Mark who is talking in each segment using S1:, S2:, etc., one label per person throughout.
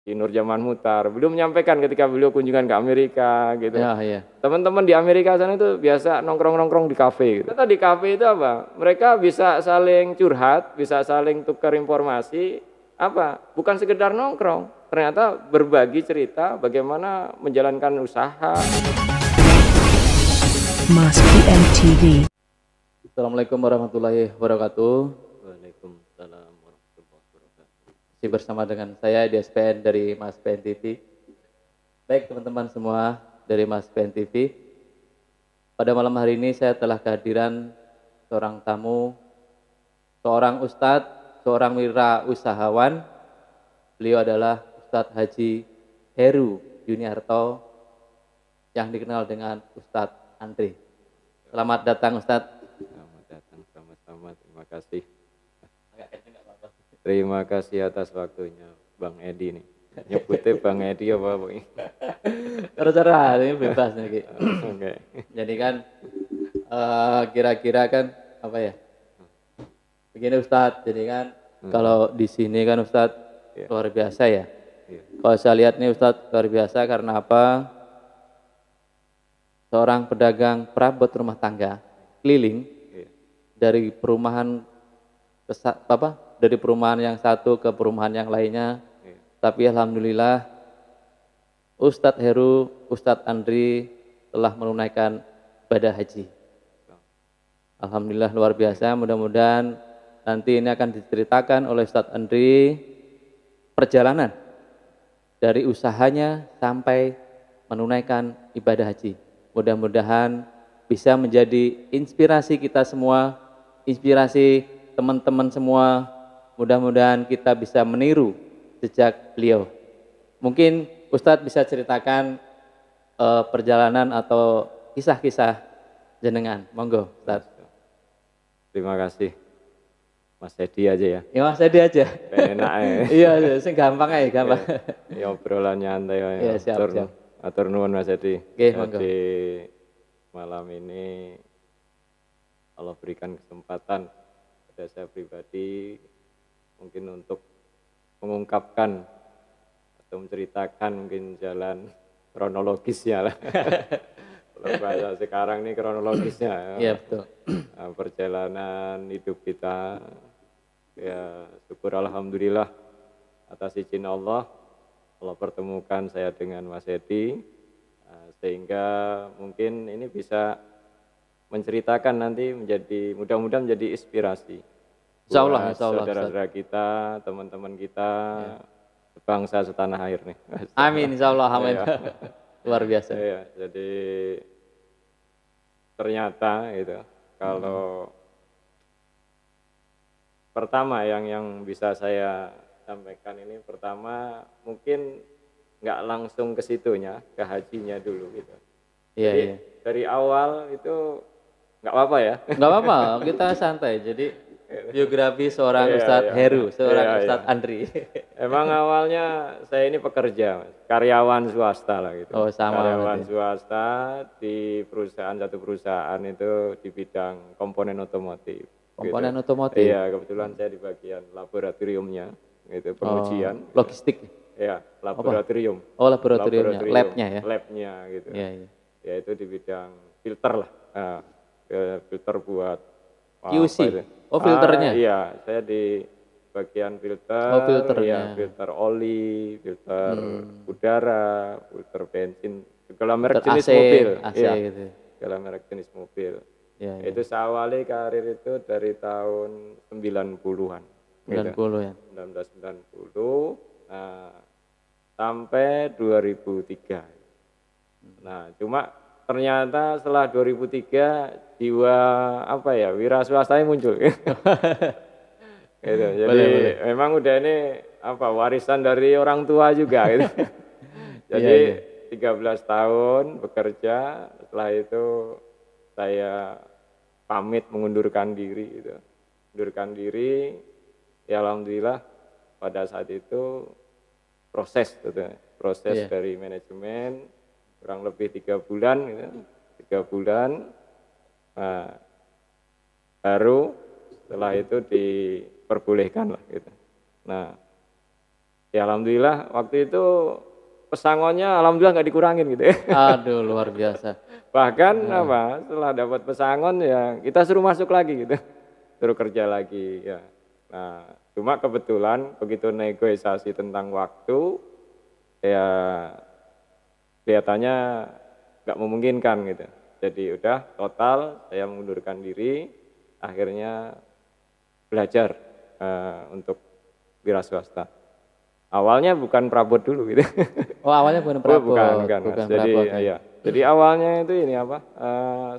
S1: Nur Jaman Mutar. Beliau menyampaikan ketika beliau kunjungan ke Amerika gitu.
S2: Ya, ya.
S1: Teman-teman di Amerika sana itu biasa nongkrong-nongkrong di kafe gitu. Ternyata di kafe itu apa? Mereka bisa saling curhat, bisa saling tukar informasi, apa? Bukan sekedar nongkrong. Ternyata berbagi cerita bagaimana menjalankan usaha.
S3: Mas PM TV.
S2: Assalamualaikum warahmatullahi wabarakatuh.
S1: Waalaikumsalam warahmatullahi wabarakatuh.
S2: Masih bersama dengan saya di SPN dari Mas PN TV. Baik teman-teman semua dari Mas PN TV. Pada malam hari ini saya telah kehadiran seorang tamu, seorang ustadz, seorang wirausahawan. Beliau adalah Ustadz Haji Heru Yuniarto yang dikenal dengan Ustadz Andri. Selamat datang Ustadz.
S1: Selamat datang sama-sama. Terima kasih. Terima kasih atas waktunya Bang Edi nih. Nyebutnya Bang Edi apa Bang?
S2: Terserah, ini bebas nih.
S1: Oke.
S2: Jadi kan kira-kira kan apa ya? Begini Ustadz, jadi kan kalau di sini kan Ustadz luar biasa ya. Kalau saya lihat nih Ustadz luar biasa karena apa? Seorang pedagang perabot rumah tangga keliling dari perumahan dari perumahan yang satu ke perumahan yang lainnya. Tapi alhamdulillah Ustadz Heru, Ustadz Andri telah menunaikan ibadah haji. Alhamdulillah luar biasa. Mudah-mudahan nanti ini akan diceritakan oleh Ustadz Andri perjalanan dari usahanya sampai menunaikan ibadah haji. Mudah-mudahan bisa menjadi inspirasi kita semua, inspirasi teman-teman semua. Mudah-mudahan kita bisa meniru jejak beliau. Mungkin Ustadz bisa ceritakan perjalanan atau kisah-kisah jenengan. Monggo Ustadz.
S1: Terima kasih. Mas Edi aja ya.
S2: Ya Mas Edi aja.
S1: Enak ya.
S2: Iya, sing gampang aja, gampang.
S1: Ya obrolan nyantai ya.
S2: Iya, siap, siap.
S1: Atur nuwun Mas Edi.
S2: Monggo.
S1: Jadi malam ini Allah berikan kesempatan pada saya pribadi mungkin untuk mengungkapkan atau menceritakan mungkin jalan kronologisnya lah. Kalau bahasa sekarang ini kronologisnya.
S2: Iya betul.
S1: Perjalanan hidup kita, ya syukur alhamdulillah atas izin Allah pertemukan saya dengan Mas Edi, sehingga mungkin ini bisa menceritakan nanti mudah-mudahan menjadi inspirasi.
S2: Insyaallah,
S1: saudara-saudara kita, teman-teman kita, bangsa setanah air nih.
S2: Amin, insyaallah, amin. Luar biasa.
S1: Ya, jadi ternyata itu kalau pertama yang bisa saya sampaikan ini, pertama mungkin nggak langsung ke situnya, ke hajinya dulu gitu.
S2: Iya,
S1: jadi,
S2: iya.
S1: Dari awal itu nggak apa-apa ya.
S2: Nggak apa-apa, kita santai. Jadi biografi seorang Ustadz Heru, seorang Ustadz Andri.
S1: Emang awalnya saya ini pekerja, karyawan swasta lah gitu.
S2: Oh, sama.
S1: Karyawan swasta di satu perusahaan itu di bidang komponen otomotif.
S2: Komponen
S1: gitu.
S2: otomotif.
S1: Iya, kebetulan saya di bagian laboratoriumnya, gitu, pengujian.
S2: Logistik.
S1: Iya, laboratorium.
S2: Oh, laboratoriumnya, labnya ya.
S1: Labnya gitu.
S2: Iya, iya.
S1: Ya itu di bidang filter lah. Nah, filter buat
S2: QC. Oh, filternya.
S1: Iya, saya di bagian filter.
S2: Oh, filternya.
S1: Ya, filter oli, filter udara, filter bensin, segala merek jenis mobil.
S2: AC
S1: ya,
S2: gitu.
S1: segala merek jenis mobil.
S2: Ya, ya.
S1: Itu saya awali karir itu dari tahun 90-an.
S2: 90 ya.
S1: 1990 sampai 2003. Nah, cuma ternyata setelah 2003 jiwa wira swastanya muncul. Gitu. Jadi boleh. Memang udah ini warisan dari orang tua juga gitu. Jadi 13 tahun bekerja, setelah itu saya pamit mengundurkan diri gitu. Mengundurkan diri, ya alhamdulillah pada saat itu proses dari manajemen kurang lebih 3 bulan gitu. 3 bulan baru setelah itu diperbolehkan lah gitu. Nah, Ya alhamdulillah waktu itu pesangonnya alhamdulillah nggak dikurangin gitu ya.
S2: Aduh, luar biasa.
S1: Bahkan setelah dapat pesangon ya kita suruh masuk lagi gitu. Suruh kerja lagi ya. Nah, cuma kebetulan begitu negosiasi tentang waktu ya kelihatannya nggak memungkinkan gitu. Jadi udah total saya mengundurkan diri, akhirnya belajar untuk wira swasta. Awalnya bukan perabot dulu gitu.
S2: Oh, awalnya bukan perabot.
S1: Bukan. Jadi
S2: perabot, ya.
S1: iya. Jadi awalnya itu ini apa?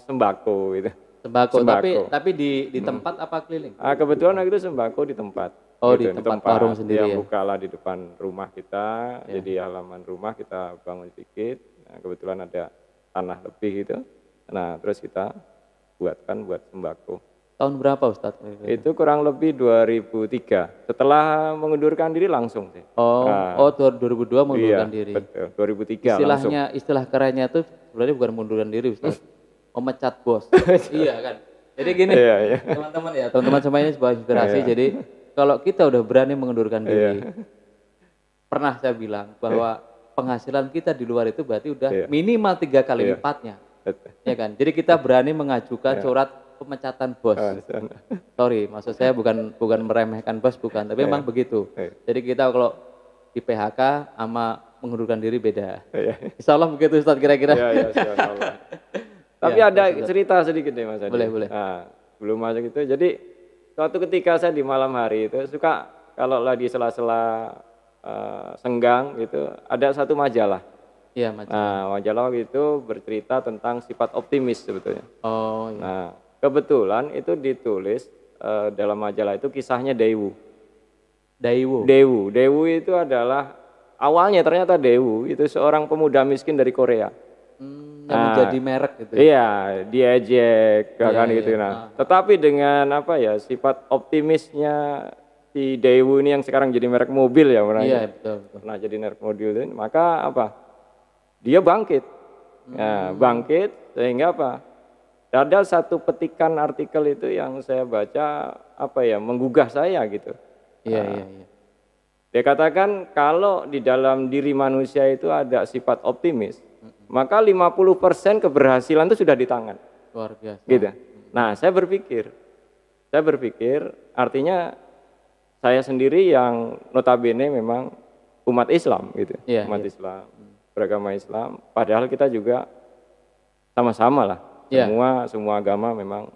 S1: Sembako gitu.
S2: Sembako. Tapi di tempat apa keliling?
S1: Kebetulan waktu itu sembako di tempat.
S2: Oh,
S1: gitu,
S2: di tempat warung sendiri
S1: ya.
S2: Ya.
S1: Bukalah di depan rumah kita. Jadi halaman rumah kita bangun sedikit. Nah, kebetulan ada tanah lebih gitu. Nah, terus kita buat sembako.
S2: Tahun berapa Ustadz?
S1: Itu kurang lebih 2003. Setelah mengundurkan diri langsung sih.
S2: Oh, 2002 mengundurkan diri.
S1: Betul, 2003 langsung.
S2: Istilah kerennya itu sebenarnya bukan mengundurkan diri, Ustadz. Memecat bos. Iya kan. Jadi gini, teman-teman semuanya sebuah inspirasi. Jadi kalau kita udah berani mengundurkan diri, pernah saya bilang bahwa penghasilan kita di luar itu berarti udah minimal 3 kali lipatnya. Ya kan. Jadi kita berani mengajukan surat pemecatan bos. Sorry, maksud saya bukan meremehkan bos, bukan, tapi memang begitu. Jadi kita kalau di PHK sama mengundurkan diri beda. Insya Allah begitu Ustadz kira-kira.
S1: Tapi ada cerita sedikit nih Mas Adi.
S2: Boleh.
S1: Nah, belum masuk itu. Jadi suatu ketika saya di malam hari itu suka kalau lagi sela-sela senggang gitu, ada satu majalah.
S2: Iya, majalah.
S1: Nah, majalah itu bercerita tentang sifat optimis sebetulnya.
S2: Oh, iya.
S1: Nah, kebetulan itu ditulis dalam majalah itu kisahnya Dewu. Dewu itu adalah awalnya ternyata Dewu itu seorang pemuda miskin dari Korea.
S2: Yang menjadi merek gitu.
S1: Iya, diejek kan gitu. Nah, tetapi dengan sifat optimisnya si Dewu ini yang sekarang jadi merek mobil ya,
S2: betul.
S1: Nah, jadi merek mobil ini, maka dia bangkit. Nah, bangkit sehingga ada satu petikan artikel itu yang saya baca menggugah saya gitu.
S2: Iya.
S1: Dia katakan kalau di dalam diri manusia itu ada sifat optimis, maka 50% keberhasilan itu sudah di tangan.
S2: Luar biasa.
S1: Gitu. Nah, saya berpikir artinya saya sendiri yang notabene memang umat Islam gitu. Islam, beragama Islam, padahal kita juga sama-sama lah. Semua agama memang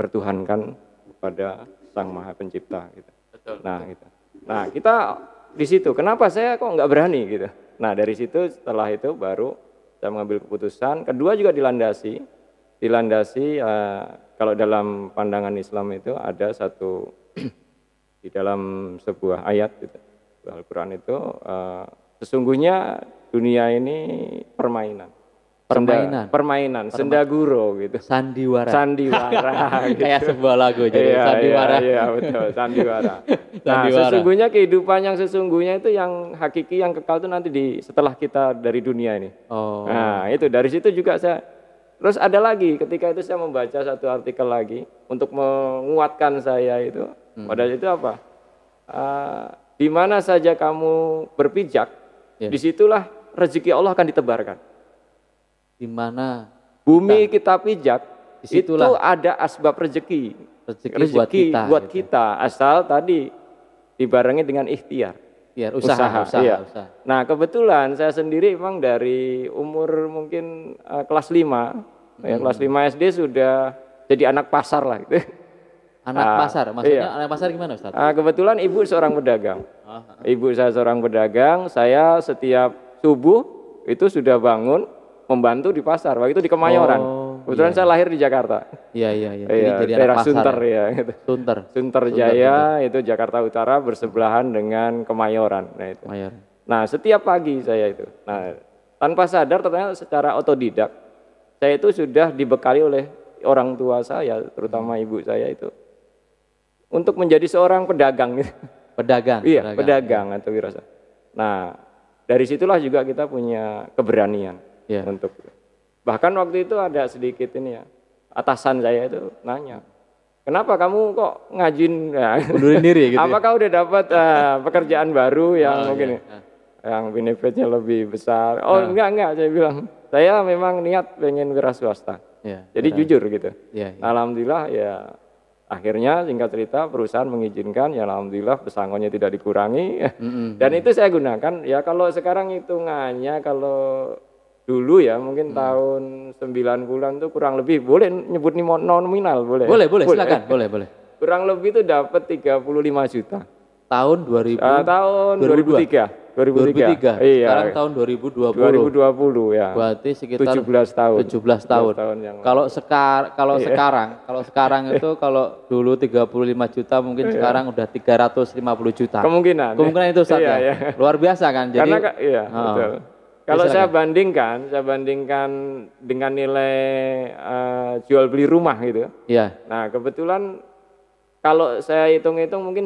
S1: bertuhankan kepada Sang Maha Pencipta gitu.
S2: Betul.
S1: Nah, kita di situ. Kenapa saya kok nggak berani gitu? Nah, dari situ setelah itu baru saya mengambil keputusan. Kedua juga dilandasi kalau dalam pandangan Islam itu ada satu di dalam sebuah ayat gitu, Al-Quran itu sesungguhnya dunia ini permainan, sendaguro gitu.
S2: Sandiwara
S1: gitu.
S2: Kayak sebuah lagu jadi sandiwara.
S1: Iya, betul, sandiwara. Nah, sesungguhnya kehidupan yang sesungguhnya itu yang hakiki, yang kekal itu nanti setelah kita dari dunia ini.
S2: Oh.
S1: Nah, itu dari situ juga saya. Terus ada lagi ketika itu saya membaca satu artikel lagi untuk menguatkan saya itu. Padahal itu di mana saja kamu berpijak, disitulah rezeki Allah akan ditebarkan.
S2: Di mana
S1: bumi kita pijak, itu ada asbab rezeki buat kita asal tadi dibarengi dengan ikhtiar. Usaha. Nah, kebetulan saya sendiri memang dari umur mungkin kelas 5, kelas 5 SD sudah jadi anak pasar lah gitu.
S2: Anak pasar, maksudnya anak pasar gimana Ustaz?
S1: Kebetulan ibu seorang pedagang. Ibu saya seorang pedagang, saya setiap subuh itu sudah bangun membantu di pasar, waktu itu di Kemayoran. Kebetulan saya lahir di Jakarta.
S2: Iya.
S1: Jadi daerah Sunter ya. Gitu. Sunter Jaya itu Jakarta Utara bersebelahan dengan Kemayoran. Nah itu. Nah setiap pagi saya itu, tanpa sadar ternyata secara otodidak, saya itu sudah dibekali oleh orang tua saya, terutama ibu saya itu, untuk menjadi seorang pedagang. Pedagang atau wirausaha. Nah dari situlah juga kita punya keberanian. Untuk bahkan waktu itu ada sedikit atasan saya itu nanya, kenapa kamu kok ngajin? Ya.
S2: Mundurin diri gitu.
S1: Apakah udah dapat pekerjaan baru yang mungkin
S2: iya.
S1: yang benefitnya lebih besar? Oh enggak, saya bilang. Saya memang niat pengen wira swasta.
S2: Iya,
S1: Jadi jujur gitu.
S2: Iya, iya.
S1: Alhamdulillah ya akhirnya singkat cerita perusahaan mengizinkan, ya alhamdulillah pesangonnya tidak dikurangi. Dan itu saya gunakan ya kalau sekarang hitungannya kalau dulu ya mungkin tahun 9 bulan tuh kurang lebih boleh nyebut nominal boleh.
S2: Boleh, silakan. Boleh.
S1: Kurang lebih itu dapat 35 juta.
S2: Tahun 2000
S1: tahun 2003.
S2: 2003.
S1: Iya.
S2: Sekarang tahun 2020.
S1: 2020 ya.
S2: Berarti sekitar
S1: 17 tahun.
S2: 17 tahun.
S1: yang
S2: Kalau sekarang itu kalau dulu 35 juta mungkin sekarang udah 350 juta.
S1: Kemungkinan
S2: itu Ustaz ya.
S1: Iya.
S2: Luar biasa kan. Jadi
S1: Karena betul. Kalau saya bandingkan dengan nilai jual beli rumah gitu.
S2: Iya.
S1: Nah, kebetulan kalau saya hitung-hitung mungkin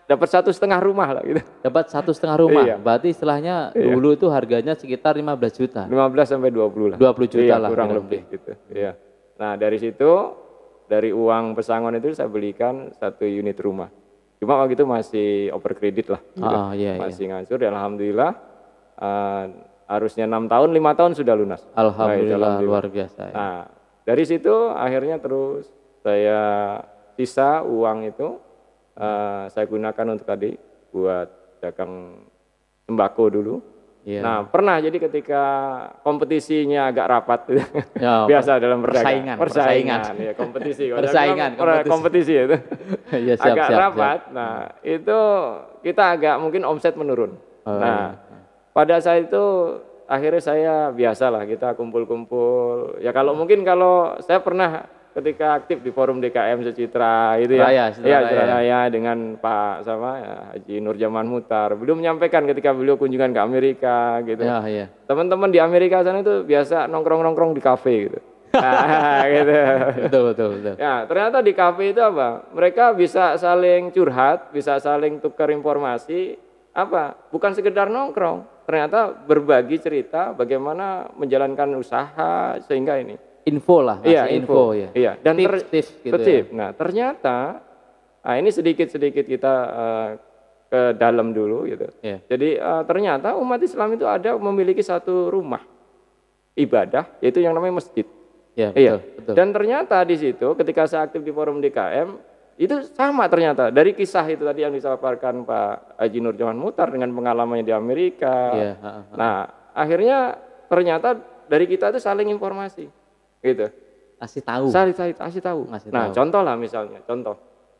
S1: dapat 1,5 rumah lah gitu.
S2: Dapat 1,5 rumah.
S1: Iya.
S2: Berarti istilahnya dulu itu harganya sekitar 15 juta.
S1: 15 sampai 20 lah.
S2: 20 juta lah
S1: kurang lebih gitu. Iya. Nah, dari situ dari uang pesangon itu saya belikan 1 unit rumah. Cuma waktu itu masih over kredit lah gitu. Masih ngancur ya alhamdulillah. Harusnya 6 tahun, 5 tahun sudah lunas.
S2: Alhamdulillah, luar biasa. Ya.
S1: Nah, dari situ akhirnya terus saya sisa uang itu saya gunakan untuk tadi buat dagang sembako dulu.
S2: Yeah.
S1: Nah, pernah jadi ketika kompetisinya agak rapat, biasa dalam persaingan, ya, kompetisi itu
S2: ya,
S1: agak rapat. Nah, itu kita agak mungkin omset menurun. Pada saat itu akhirnya saya biasalah kita kumpul-kumpul. Ya kalau saya pernah ketika aktif di forum DKM Secitra itu Raya dengan Pak Haji Nurjaman Mutar. Beliau menyampaikan ketika beliau kunjungan ke Amerika gitu. Teman-teman di Amerika sana itu biasa nongkrong-nongkrong di kafe gitu. Nah, gitu.
S2: Betul.
S1: Ya, ternyata di kafe itu mereka bisa saling curhat, bisa saling tukar informasi, bukan sekedar nongkrong. Ternyata berbagi cerita bagaimana menjalankan usaha sehingga ini.
S2: Info lah, info ya.
S1: Iya, dan
S2: tips gitu ya.
S1: Nah, ternyata ini sedikit-sedikit kita ke dalam dulu gitu. Yeah. Jadi ternyata umat Islam itu memiliki satu rumah ibadah yaitu yang namanya masjid.
S2: Yeah, betul.
S1: Dan ternyata di situ ketika saya aktif di forum DKM itu sama ternyata dari kisah itu tadi yang disampaikan Pak Haji Nurjaman Mutar dengan pengalamannya di Amerika. Nah, akhirnya ternyata dari kita itu saling informasi. Gitu.
S2: Kasih tahu.
S1: Nah, contoh lah misalnya,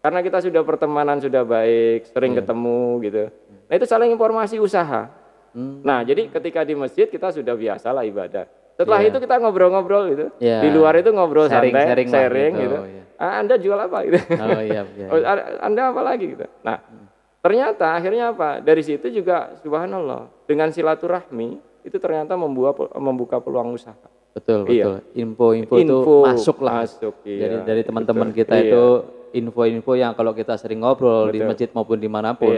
S1: karena kita sudah pertemanan sudah baik, sering ketemu gitu. Nah, itu saling informasi usaha. Nah, jadi ketika di masjid kita sudah biasalah ibadah. Setelah itu kita ngobrol-ngobrol gitu. Di luar itu ngobrol santai, sharing gitu. Anda jual apa gitu? Anda apa lagi gitu. Nah, ternyata akhirnya dari situ juga subhanallah dengan silaturahmi itu ternyata membuka peluang usaha.
S2: Betul. Info-info itu masuk. Jadi dari teman-teman kita itu info-info yang kalau kita sering ngobrol di masjid maupun dimanapun,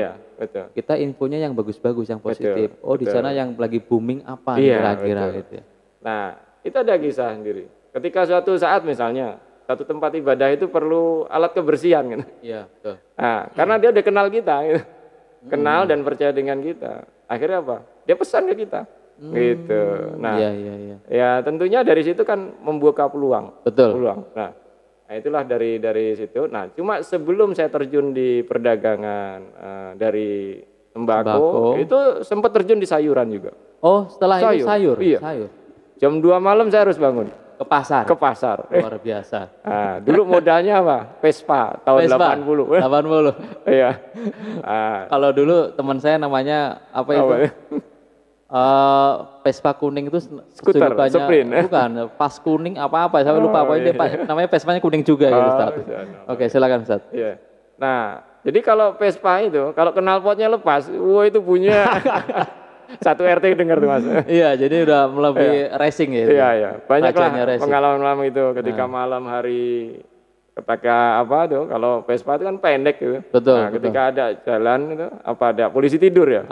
S2: kita infonya yang bagus-bagus, yang positif. Di sana yang lagi booming apa kira-kira gitu.
S1: Nah, itu ada kisah sendiri. Ketika suatu saat misalnya satu tempat ibadah itu perlu alat kebersihan gitu. Iya, betul. Nah, karena dia udah kenal kita gitu. Kenal dan percaya dengan kita. Akhirnya dia pesan ke kita. Gitu. Nah, ya tentunya dari situ kan membuka peluang.
S2: Betul.
S1: Nah, itulah dari situ. Nah, cuma sebelum saya terjun di perdagangan dari sembako, itu sempat terjun di sayuran juga.
S2: Oh, setelah itu sayur.
S1: Iya.
S2: Sayur.
S1: Jam 2 malam saya harus bangun.
S2: Ke pasar.
S1: Luar
S2: biasa.
S1: Nah, dulu modalnya Vespa tahun 80. Iya.
S2: Kalau dulu teman saya namanya itu? Vespa kuning itu
S1: skuter, sprint.
S2: Bukan, pas kuning apa-apa, saya lupa pokoknya namanya Vespanya kuning juga gitu, Ustaz. Oke, silakan Ustaz.
S1: Iya. Nah, jadi kalau Vespa itu kalau knalpotnya lepas, itu bunyinya satu RT dengar tuh Mas.
S2: Iya, jadi udah melebihi racing ya.
S1: Iya. Banyaklah pengalaman itu ketika malam hari ketika kalau Vespa itu kan pendek gitu.
S2: Betul.
S1: Nah, ketika ada jalan itu ada polisi tidur ya.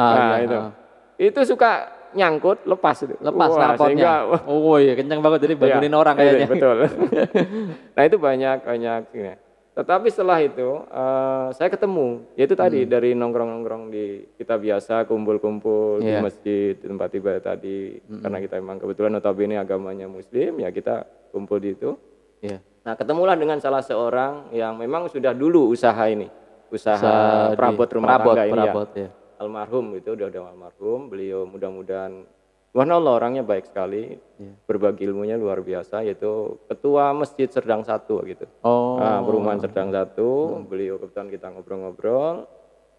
S1: Itu suka nyangkut lepas itu.
S2: Lepas
S1: Wah,
S2: knalpotnya.
S1: sehingga
S2: Oh iya, kencang banget jadi bangunin orang kayaknya.
S1: Betul. Nah itu banyak. Ya. Tetapi setelah itu saya ketemu, yaitu tadi dari nongkrong-nongkrong di kita biasa kumpul-kumpul di masjid, di tempat ibadah tadi, karena kita memang kebetulan notabene agamanya Muslim, ya kita kumpul di itu.
S2: Iya.
S1: Nah ketemulah dengan salah seorang yang memang sudah dulu usaha ini, usaha perabot rumah tangga ini
S2: perabot,
S1: ya. Almarhum itu udah almarhum, beliau mudah-mudahan subhanallah orangnya baik sekali, berbagi ilmunya luar biasa, yaitu ketua Masjid Serdang 1 gitu. Nah, perumahan Serdang 1, beliau kebetulan kita ngobrol-ngobrol,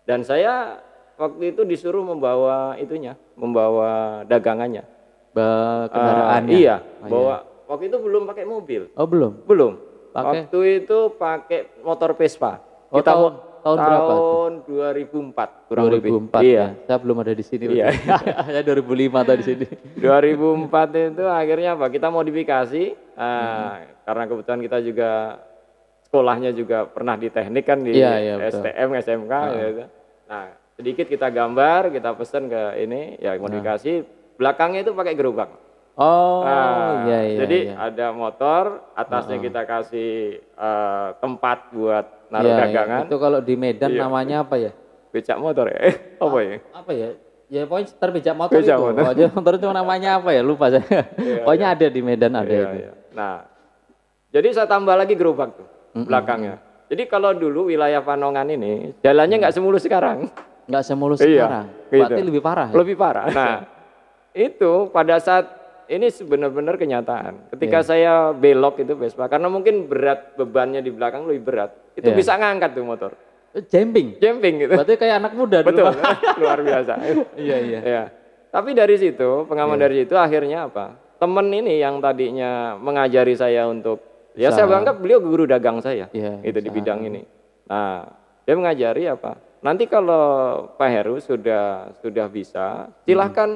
S1: dan saya waktu itu disuruh membawa membawa dagangannya.
S2: Kendaraannya.
S1: Iya, waktu itu belum pakai mobil.
S2: Oh belum?
S1: Belum.
S2: Pakai?
S1: Waktu itu pakai motor Vespa.
S2: Oh, tahun berapa?
S1: Tahun 2004 kurang lebih.
S2: 2004
S1: Iya.
S2: ya. Saya belum ada di sini.
S1: Iya.
S2: Saya 2005 atau di sini.
S1: 2004 itu akhirnya apa? Kita modifikasi karena kebetulan kita juga sekolahnya juga pernah di teknik kan di STM, SMK gitu. Nah, sedikit kita gambar, kita pesen ke ini ya modifikasi, belakangnya itu pakai gerobak. Jadi ada motor, atasnya kita kasih tempat buat naruh dagangan.
S2: Itu kalau di Medan namanya apa ya?
S1: Becak motor ya? Apa ya?
S2: Apa ya? Ya pokoknya sekitar becak motor
S1: becak
S2: itu.
S1: Motor.
S2: Motor itu namanya apa ya? Lupa saya. Pokoknya ada di Medan ada itu.
S1: Iya. Nah, jadi saya tambah lagi gerobak tuh belakangnya. Jadi kalau dulu wilayah Panongan ini jalannya nggak semulus sekarang.
S2: Nggak semulus sekarang. Berarti lebih parah.
S1: Lebih parah. Nah, itu pada saat ini benar-benar kenyataan. Ketika saya belok itu Vespa, karena mungkin berat bebannya di belakang lebih berat, itu bisa ngangkat tuh motor.
S2: Jumping
S1: gitu.
S2: Berarti kayak anak muda dulu.
S1: Betul, luar biasa. Iya. Tapi dari situ, pengaman dari situ akhirnya apa? Temen ini yang tadinya mengajari saya untuk, ya saya anggap beliau guru dagang saya, itu di bidang ini. Nah, dia mengajari apa? Nanti kalau Pak Heru sudah bisa, silahkan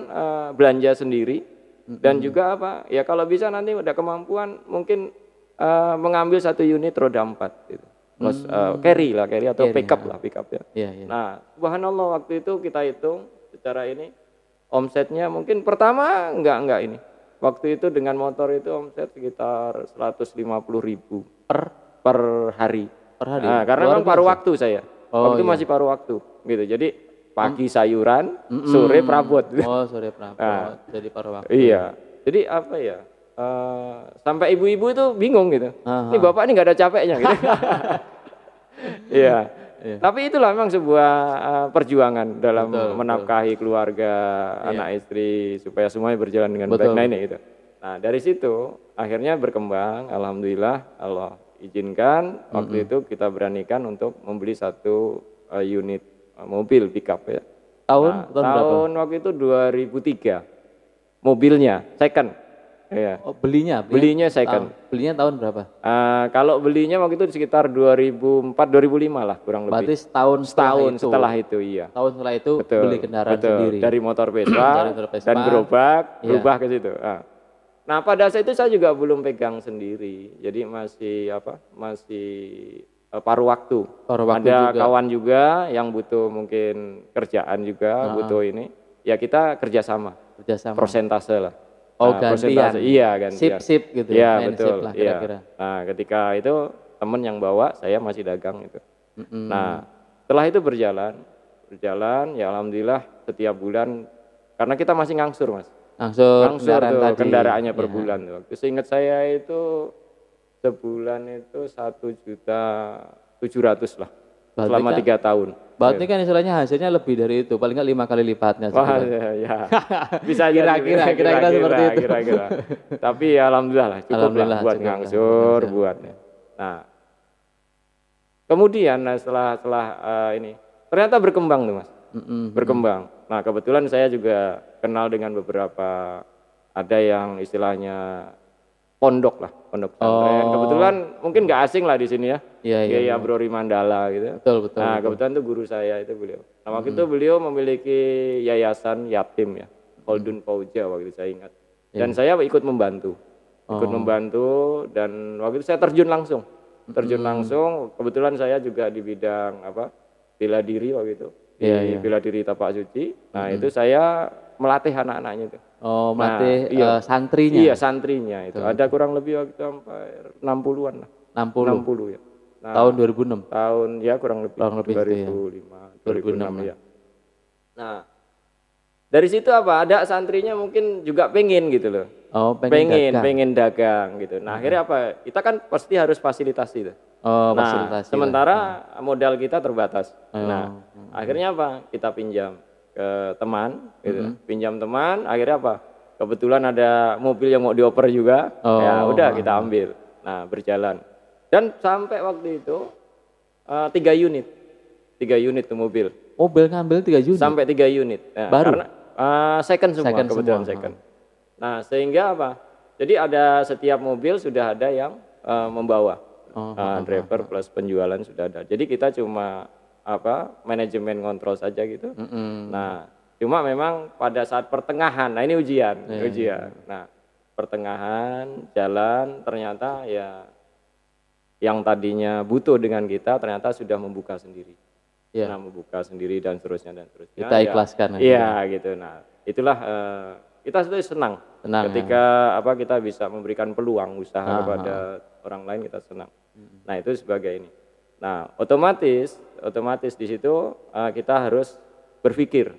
S1: belanja sendiri. Dan juga apa? Ya kalau bisa nanti ada kemampuan mungkin mengambil 1 unit roda 4 gitu. Carry atau pick up ya. Nah, subhanallah waktu itu kita hitung secara ini omsetnya mungkin pertama enggak ini. Waktu itu dengan motor itu omset sekitar 150.000 per hari. Nah, karena memang paruh waktu saya. Waktu itu masih paruh waktu gitu. Jadi pagi sayuran, sore perabot.
S2: Oh, sore perabot. Jadi paruh waktu.
S1: Iya. Jadi apa ya? Sampai ibu-ibu itu bingung gitu. Ini bapak ini nggak ada capeknya gitu. Iya. Tapi itulah memang sebuah perjuangan dalam menafkahi keluarga, anak istri supaya semuanya berjalan dengan baik. Nah ini gitu. Nah dari situ akhirnya berkembang. Alhamdulillah Allah izinkan waktu itu kita beranikan untuk membeli 1 unit mobil pickup ya. Tahun waktu itu 2003. Mobilnya second. Ya.
S2: Oh, belinya
S1: second.
S2: Belinya tahun berapa?
S1: Kalau belinya waktu itu sekitar 2004 2005 lah kurang lebih.
S2: Berarti setahun
S1: setelah itu iya.
S2: Tahun setelah itu beli kendaraan sendiri.
S1: Dari motor Vespa dan gerobak berubah ke situ. Nah, pada saat itu saya juga belum pegang sendiri. Jadi masih paruh waktu. Ada juga. Kawan juga yang butuh mungkin kerjaan juga, butuh ini. Ya kita kerjasama. Persentase lah.
S2: Oh, gantian.
S1: Iya, gantian.
S2: Sip gitu.
S1: Iya, betul.
S2: Lah, kira-kira.
S1: Nah, ketika itu teman yang bawa, saya masih dagang itu. Nah, setelah itu berjalan ya alhamdulillah setiap bulan karena kita masih ngangsur, Mas. Ngangsur tuh, kendaraannya per bulan tuh. Waktu seingat saya itu sebulan itu 1.700.000 lah. Berarti selama 3 tahun.
S2: Berarti kan istilahnya hasilnya lebih dari itu, paling nggak 5 kali lipatnya.
S1: Wah, ya. Bisa
S2: kira-kira seperti itu.
S1: Kira-kira. Tapi ya alhamdulillah lah cukup lah buat ngangsur buatnya. Nah, kemudian setelah ini ternyata berkembang tuh Mas. Berkembang. Nah kebetulan saya juga kenal dengan beberapa, ada yang istilahnya pondok pesantren. Kebetulan mungkin nggak asing lah di sini ya. Iya. Brori Mandala gitu.
S2: Betul.
S1: Nah kebetulan tuh guru saya itu beliau. Nah waktu itu beliau memiliki yayasan yatim ya, Holdun Pauja waktu itu saya ingat. Dan saya ikut membantu. Dan waktu itu saya terjun langsung. Kebetulan saya juga di bidang bela diri waktu itu. di bela diri tapak suci. Nah itu saya melatih anak-anaknya itu.
S2: Oh, melatih santrinya?
S1: Iya, santrinya itu. Ada kurang lebih waktu sampai 60-an lah. 60 ya. Nah,
S2: tahun 2006?
S1: Tahun ya kurang lebih
S2: 2005,
S1: 2006 ya. Nah, dari situ apa? Ada santrinya mungkin juga pengen gitu loh.
S2: Oh, pengen
S1: dagang gitu. Nah, akhirnya apa? Kita kan pasti harus fasilitasi itu.
S2: Oh,
S1: nah,
S2: fasilitasi.
S1: Sementara modal kita terbatas. Nah, akhirnya apa? Kita pinjam ke teman gitu. Pinjam teman, akhirnya apa? Kebetulan ada mobil yang mau dioper juga. Ya udah kita ambil. Nah, berjalan. Dan sampai waktu itu 3 unit tuh mobil.
S2: Mobil ngambil 3 unit?
S1: Sampai 3 unit. Nah,
S2: baru?
S1: Karena second semua, kebetulan second. Nah, sehingga apa? Jadi ada setiap mobil sudah ada yang membawa. Driver plus penjualan sudah ada. Jadi kita cuma manajemen kontrol saja gitu. Nah, cuma memang pada saat pertengahan, nah ini ujian. Nah, pertengahan jalan ternyata ya yang tadinya butuh dengan kita ternyata sudah membuka sendiri. Nah, membuka sendiri dan seterusnya.
S2: Kita ikhlaskan.
S1: Iya gitu. Nah, itulah kita sudah senang ketika kita bisa memberikan peluang usaha kepada orang lain, kita senang. Nah, itu sebagai ini. Nah, otomatis di situ kita harus berpikir.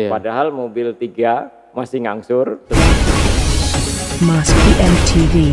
S1: Padahal mobil 3 masih ngangsur.
S3: Mas PM TV.